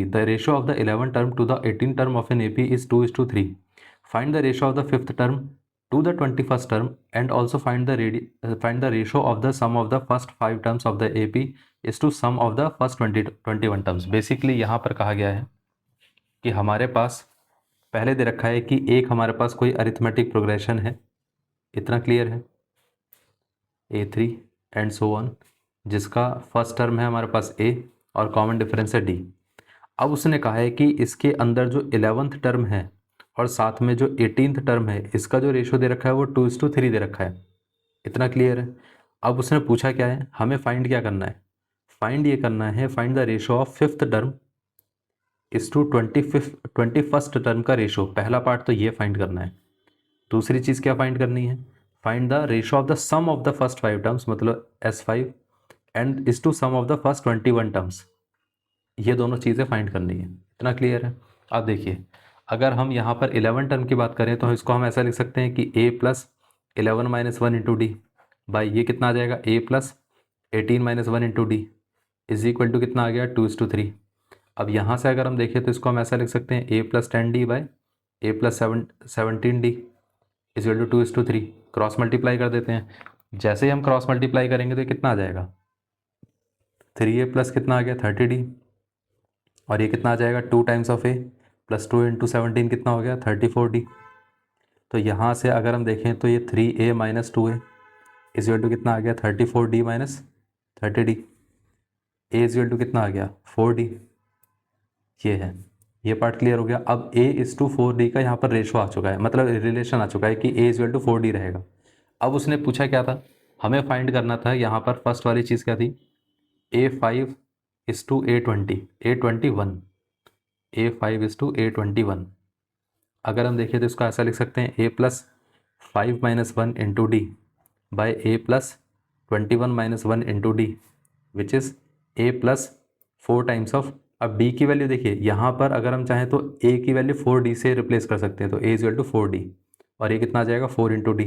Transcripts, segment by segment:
The ratio of the 11th term to the 18th term of an AP is 2:3. Find the ratio of the 5th term to the 21st term and also find the ratio of the sum of the first 5 terms of the AP is to sum of the first 21 terms. Basically यहाँ पर कहा गया है कि हमारे पास पहले दे रखा है कि एक हमारे पास कोई अरिथमेटिक प्रोग्रेशन है, इतना क्लियर है, A3 एंड सो ऑन, जिसका फर्स्ट टर्म है हमारे पास A और कॉमन डिफरेंस है D. अब उसने कहा है कि इसके अंदर जो 11th टर्म है और साथ में जो 18th टर्म है, इसका जो रेशो दे रखा है वो 2:3 दे रखा है, इतना क्लियर है. अब उसने पूछा क्या है, हमें फाइंड क्या करना है, फाइंड ये करना है, find the ratio of 5th term इस टू 21st टर्म का रेशो. पहला पार्ट तो ये फाइंड करना है. दूसरी चीज़ क्या फाइंड करनी है, find the ratio of the sum of the first 5 terms, मतलब S5 and is to sum of the first 21 terms. ये दोनों चीज़ें फाइंड करनी है, इतना क्लियर है. अब देखिए, अगर हम यहाँ पर 11 टर्म की बात करें तो इसको हम ऐसा लिख सकते हैं कि A + 11 - 1 इंटू डी बाई ये कितना आ जाएगा, A + 18 - 1 into D is equal to कितना आ गया, 2:3. अब यहाँ से अगर हम देखें तो इसको हम ऐसा लिख सकते हैं A + 10D by A + 17D is equal to 2:3. Cross multiply कर देते हैं. जैसे ही हम क्रॉस मल्टीप्लाई करेंगे तो कितना आ जाएगा, 3A + कितना आ गया, 30D, और ये कितना आ जाएगा, 2 टाइम्स ऑफ A + 2 × 17 कितना हो गया, 34D. तो यहाँ से अगर हम देखें तो ये 3A - 2A is equal to कितना आ गया, 34D - 30D. A is equal to कितना आ गया, 4D. ये है, ये पार्ट क्लियर हो गया. अब A:4D का यहाँ पर रेशो आ चुका है, मतलब रिलेशन आ चुका है कि A is equal to 4D रहेगा. अब उसने पूछा क्या था, हमें फाइंड करना था, यहाँ पर फर्स्ट वाली चीज़ क्या थी, A5 = A20, A21, A5 = A21. अगर हम देखें तो इसको ऐसा लिख सकते हैं A + 5 - 1 into D by A + 21 - 1 into D which is A + 4 times of. अब D की वैल्यू देखिए, यहाँ पर अगर हम चाहें तो A की वैल्यू 4D से रिप्लेस कर सकते हैं, तो A is equal to 4D और ये कितना आ जाएगा, 4 इंटू डी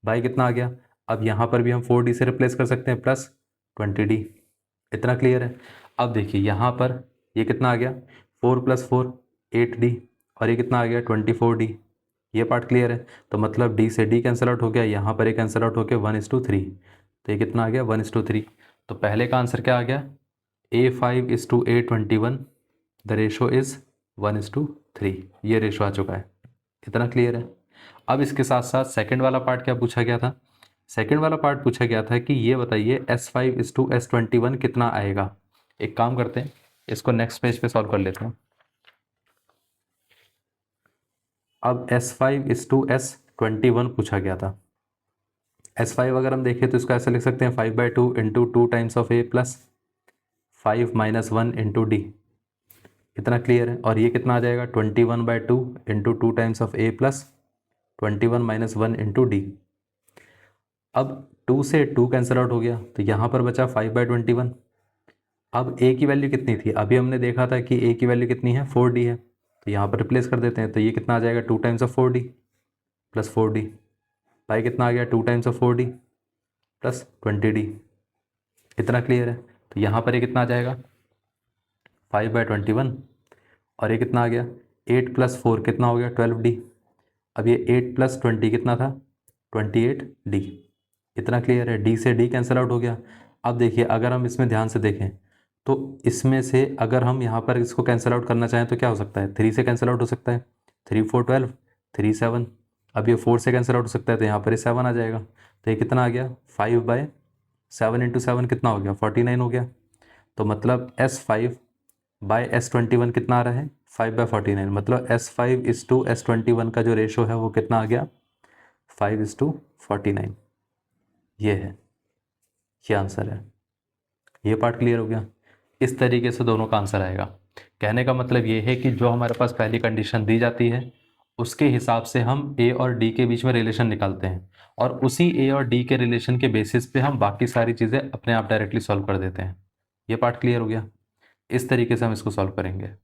बाई कितना आ गया. अब यहाँ पर भी हम 4D से रिप्लेस कर सकते हैं प्लस 20D, इतना क्लियर है. अब देखिए यहाँ पर ये कितना आ गया, 4 + 4 8D और ये कितना आ गया, 24D. ये पार्ट क्लियर है. तो मतलब D से D कैंसिल आउट हो गया, यहाँ पर ये कैंसिल आउट हो गया 1:3, तो ये कितना आ गया, 1:3. तो पहले का आंसर क्या आ गया, A5 = A21, the ratio is 1:3. ये रेशो आ चुका है, इतना क्लियर है. अब इसके साथ साथ सेकंड वाला पार्ट क्या पूछा गया था, सेकंड वाला पार्ट पूछा गया था कि ये बताइए S5 = S21 कितना आएगा. एक काम करते हैं, इसको नेक्स्ट पेज पे सॉल्व कर लेते हैं. अब S5 = S21 पूछा गया था. S5 अगर हम देखें तो इसको ऐसे लिख सकते हैं 5/2 into 2 times of A + 5 - 1 into D, इतना क्लियर है. और ये कितना आ जाएगा, 21/2 into 2 times of A + 21 - 1 into D. अब 2 से 2 कैंसिल आउट हो गया, तो यहाँ पर बचा 5/21. अब A की वैल्यू कितनी थी, अभी हमने देखा था कि A की वैल्यू कितनी है, 4D है, तो यहाँ पर रिप्लेस कर देते हैं. तो ये कितना आ जाएगा, 2 times of 4D + 4D by कितना आ गया, 2 टाइम्स ऑफ 4D + 20D, इतना क्लियर है. तो यहाँ पर ये कितना आ जाएगा, 5/21 और ये कितना आ गया, 8 + 4 कितना हो गया, 12D. अब ये 8 + 20 कितना था, 28D, इतना क्लियर है. D से D कैंसिल आउट हो गया. अब देखिए अगर हम इसमें ध्यान से देखें तो इसमें से अगर हम यहाँ पर इसको कैंसिल आउट करना चाहें तो क्या हो सकता है, 3 से कैंसिल आउट हो सकता है, 3 × 4 = 12, 3 × 7. अब ये 4 से कैंसिल आउट हो सकता है, तो यहाँ पर ये 7 आ जाएगा. तो ये कितना आ गया, 5/7 इंटू 7 कितना हो गया, 49 हो गया. तो मतलब S5 बाय S21 कितना आ रहा है, 5/49. मतलब S5 = S21 का जो रेशो है वो कितना आ गया, 5:49. ये है, ये आंसर है. ये पार्ट क्लियर हो गया. इस तरीके से दोनों का आंसर आएगा. कहने का मतलब ये है कि जो हमारे पास पहली कंडीशन दी जाती है उसके हिसाब से हम A और D के बीच में रिलेशन निकालते हैं और उसी A और D के रिलेशन के बेसिस पे हम बाकी सारी चीज़ें अपने आप डायरेक्टली सॉल्व कर देते हैं. ये पार्ट क्लियर हो गया. इस तरीके से हम इसको सॉल्व करेंगे.